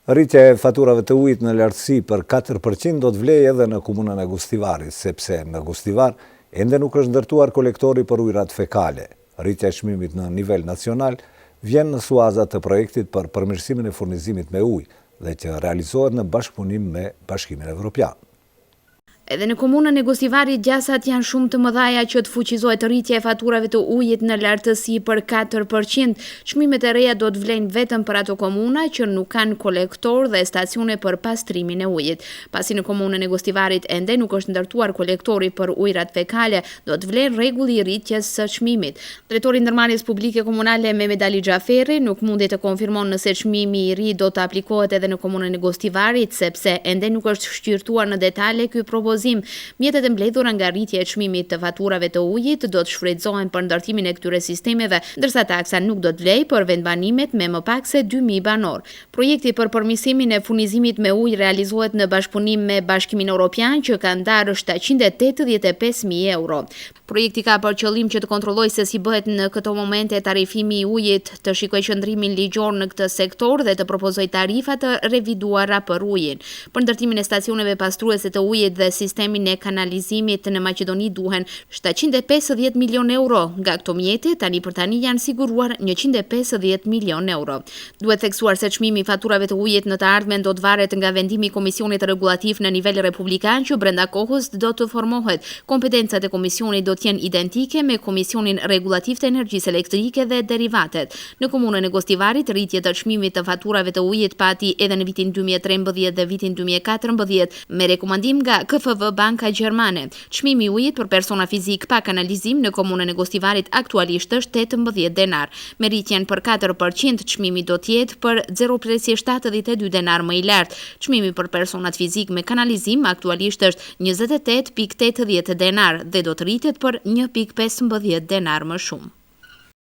Rritja e faturave të ujit në lartësi për 4% do të vlejë edhe në komunën e Gustivarit, sepse në Gustivar ende nuk është ndërtuar kolektori për ujrat fekale. Rritja e çmimit në nivel nacional vjen në suazat të projektit për përmirësimin e furnizimit me ujë dhe që realizohet në bashkëpunim me Bashkimin Evropian. Edhe në komunën e Gustivarit gjasat janë shumë të mëdhaja që të fuqizohet rritja e faturave të ujit në lartësi për 4%. Çmimet e reja do të vlejnë vetëm për ato komuna që nuk kanë kolektor dhe stacione për pastrimin e ujit. Pasi në komunën e Gustivarit ende nuk është ndërtuar kolektori për ujrat fekale, do të vlen rregulli i rritjes së çmimit. Drejtori i Ndërmarrjes Publike Komunale Mehmet Ali Xhaferi nuk mundi të konfirmon nëse çmimi i ri do të aplikohet edhe në komunën e Gustivarit, sepse ende nuk është shqyrtuar në detale ky propozim. Mjetet e mbledhura nga rritja e çmimit të faturave të ujit do të shfrytëzohen për ndërtimin e këtyre sistemeve, ndërsa taksa nuk do të vlejë për vendbanimet me më pak se 2000 banor. Projekti për përmirësimin e furnizimit me ujë realizohet në bashkëpunim me Bashkimin Evropian që ka ndarë 785.000 euro. Projekti ka për qëllim që të kontrollojë se si bëhet në këto momente tarifimi i ujit, të shikojë qëndrimin ligjor në këtë sektor dhe të propozojë tarifa të reviduara për ujin. Për ndërtimin e stacioneve pastruese të ujit dhe sistemin e kanalizimit në Maqedoni duhen 750 milion euro. Nga këto mjete, tani për tani janë siguruar 150 milion euro. Duhet theksuar se çmimi i faturave të ujit në të ardhmen do të varet nga vendimi i Komisionit Rregullativ në nivel republikan që brenda kohës do të formohet. Kompetencat e komisionit do të jenë identike me Komisionin Rregullativ të Energjisë Elektrike dhe Derivatet. Në komunën e Gostivarit, rritje të çmimit të faturave të ujit pati edhe në vitin 2013 dhe vitin 2014 me rekomandim nga KFV Banka Gjermane. Çmimi i ujit për persona fizik pa kanalizim në komunën e Gostivarit aktualisht është 18 denar. Me rritjen për 4%, çmimi do të jetë për 0,72 denar më i lartë. Çmimi për personat fizik me kanalizim aktualisht është 28,80 denar dhe do të rritet për 1,15 denar më shumë.